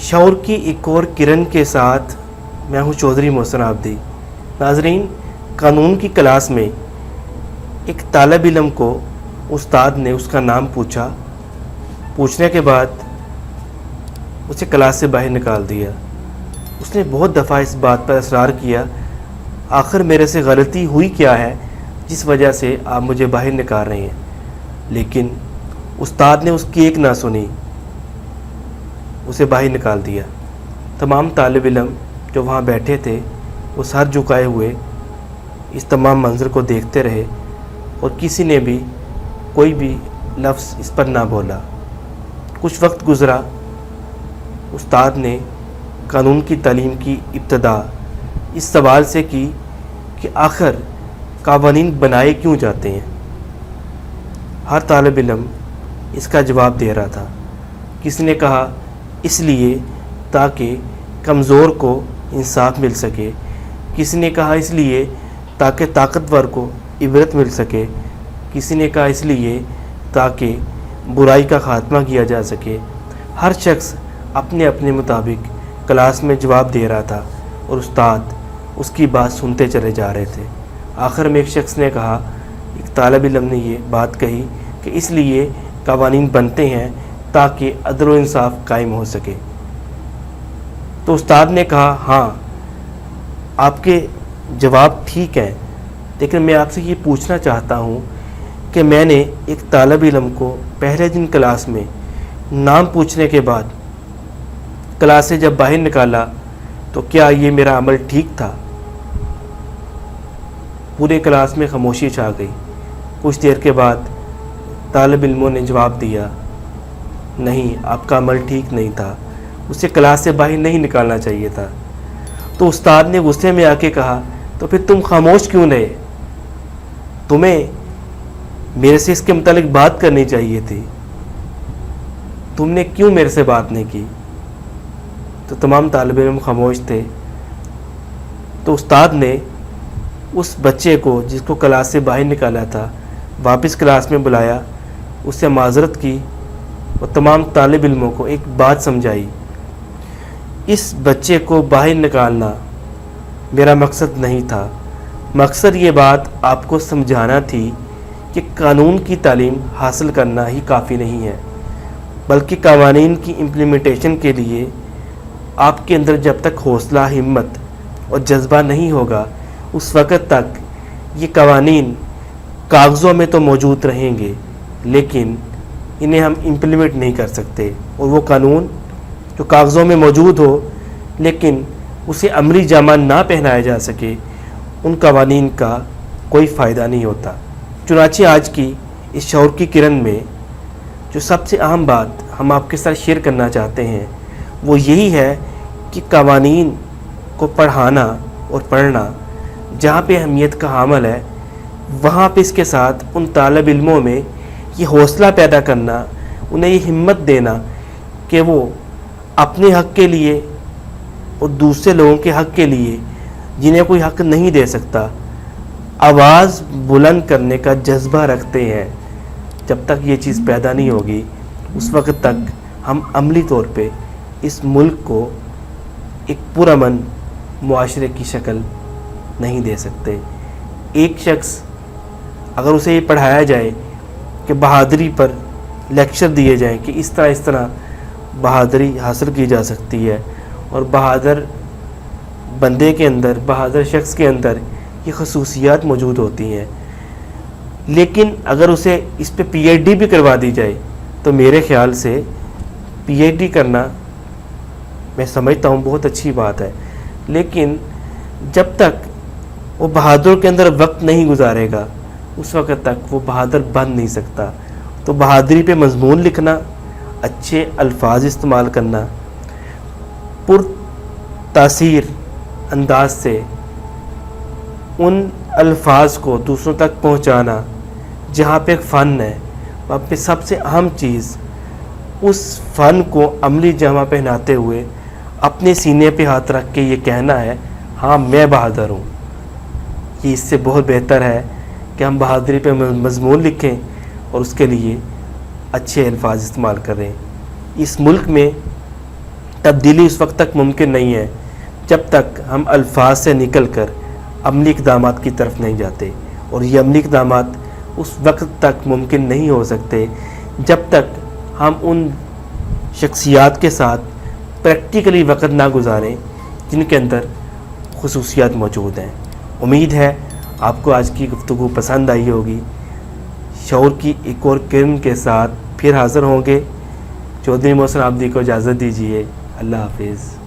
شعور کی ایک اور کرن کے ساتھ میں ہوں چودھری محسن عابدی۔ ناظرین، قانون کی کلاس میں ایک طالب علم کو استاد نے اس کا نام پوچھنے کے بعد اسے کلاس سے باہر نکال دیا۔ اس نے بہت دفعہ اس بات پر اصرار کیا، آخر میرے سے غلطی ہوئی کیا ہے جس وجہ سے آپ مجھے باہر نکال رہے ہیں، لیکن استاد نے اس کی ایک نہ سنی، اسے باہر نکال دیا۔ تمام طالب علم جو وہاں بیٹھے تھے وہ سر جھکائے ہوئے اس تمام منظر کو دیکھتے رہے اور کسی نے بھی کوئی بھی لفظ اس پر نہ بولا۔ کچھ وقت گزرا، استاد نے قانون کی تعلیم کی ابتدا اس سوال سے کی کہ آخر قوانین بنائے کیوں جاتے ہیں؟ ہر طالب علم اس کا جواب دے رہا تھا۔ کسی نے کہا اس لیے تاکہ کمزور کو انصاف مل سکے، کسی نے کہا اس لیے تاکہ طاقتور کو عبرت مل سکے، کسی نے کہا اس لیے تاکہ برائی کا خاتمہ کیا جا سکے۔ ہر شخص اپنے اپنے مطابق کلاس میں جواب دے رہا تھا اور استاد اس کی بات سنتے چلے جا رہے تھے۔ آخر میں ایک شخص نے کہا، ایک طالب علم نے یہ بات کہی کہ اس لیے قوانین بنتے ہیں تاکہ عدل و انصاف قائم ہو سکے۔ تو استاد نے کہا ہاں، آپ کے جواب ٹھیک ہیں، لیکن میں آپ سے یہ پوچھنا چاہتا ہوں کہ میں نے ایک طالب علم کو پہلے دن کلاس میں نام پوچھنے کے بعد کلاس سے جب باہر نکالا تو کیا یہ میرا عمل ٹھیک تھا؟ پورے کلاس میں خاموشی چھا گئی۔ کچھ دیر کے بعد طالب علموں نے جواب دیا، نہیں، آپ کا عمل ٹھیک نہیں تھا، اسے کلاس سے باہر نہیں نکالنا چاہیے تھا۔ تو استاد نے غصے میں آ کے کہا، تو پھر تم خاموش کیوں رہے؟ تمہیں میرے سے اس کے متعلق بات کرنی چاہیے تھی، تم نے کیوں میرے سے بات نہیں کی؟ تو تمام طالب علم خاموش تھے۔ تو استاد نے اس بچے کو جس کو کلاس سے باہر نکالا تھا واپس کلاس میں بلایا، اس سے معذرت کی اور تمام طالب علموں کو ایک بات سمجھائی۔ اس بچے کو باہر نکالنا میرا مقصد نہیں تھا، مقصد یہ بات آپ کو سمجھانا تھی کہ قانون کی تعلیم حاصل کرنا ہی کافی نہیں ہے، بلکہ قوانین کی امپلیمنٹیشن کے لیے آپ کے اندر جب تک حوصلہ، ہمت اور جذبہ نہیں ہوگا اس وقت تک یہ قوانین کاغذوں میں تو موجود رہیں گے لیکن انہیں ہم امپلیمنٹ نہیں کر سکتے، اور وہ قانون جو کاغذوں میں موجود ہو لیکن اسے عملی جامہ نہ پہنایا جا سکے، ان قوانین کا کوئی فائدہ نہیں ہوتا۔ چنانچہ آج کی اس شعور کی کرن میں جو سب سے اہم بات ہم آپ کے ساتھ شیئر کرنا چاہتے ہیں وہ یہی ہے کہ قوانین کو پڑھانا اور پڑھنا جہاں پہ اہمیت کا حامل ہے، وہاں پہ اس کے ساتھ ان طالب علموں میں یہ حوصلہ پیدا کرنا، انہیں یہ ہمت دینا کہ وہ اپنے حق کے لیے اور دوسرے لوگوں کے حق کے لیے جنہیں کوئی حق نہیں دے سکتا، آواز بلند کرنے کا جذبہ رکھتے ہیں۔ جب تک یہ چیز پیدا نہیں ہوگی اس وقت تک ہم عملی طور پہ اس ملک کو ایک پرامن معاشرے کی شکل نہیں دے سکتے۔ ایک شخص اگر اسے یہ پڑھایا جائے کہ بہادری پر لیکچر دیے جائیں کہ اس طرح بہادری حاصل کی جا سکتی ہے اور بہادر بندے کے اندر، بہادر شخص کے اندر یہ خصوصیات موجود ہوتی ہیں، لیکن اگر اسے اس پہ پی ایچ ڈی بھی کروا دی جائے تو میرے خیال سے پی ایچ ڈی کرنا میں سمجھتا ہوں بہت اچھی بات ہے، لیکن جب تک وہ بہادر کے اندر وقت نہیں گزارے گا اس وقت تک وہ بہادر بن نہیں سکتا۔ تو بہادری پہ مضمون لکھنا، اچھے الفاظ استعمال کرنا، پر تاثیر انداز سے ان الفاظ کو دوسروں تک پہنچانا، جہاں پہ ایک فن ہے وہاں پہ سب سے اہم چیز اس فن کو عملی جامہ پہناتے ہوئے اپنے سینے پہ ہاتھ رکھ کے یہ کہنا ہے ہاں میں بہادر ہوں۔ یہ اس سے بہت بہتر ہے کہ ہم بہادری پہ مضمون لکھیں اور اس کے لیے اچھے الفاظ استعمال کریں۔ اس ملک میں تبدیلی اس وقت تک ممکن نہیں ہے جب تک ہم الفاظ سے نکل کر عملی اقدامات کی طرف نہیں جاتے، اور یہ عملی اقدامات اس وقت تک ممکن نہیں ہو سکتے جب تک ہم ان شخصیات کے ساتھ پریکٹیکلی وقت نہ گزاریں جن کے اندر خصوصیات موجود ہیں۔ امید ہے آپ کو آج کی گفتگو پسند آئی ہوگی۔ شعور کی ایک اور کرن کے ساتھ پھر حاضر ہوں گے۔ چودھری محسن عابدی کو اجازت دیجیے۔ اللہ حافظ۔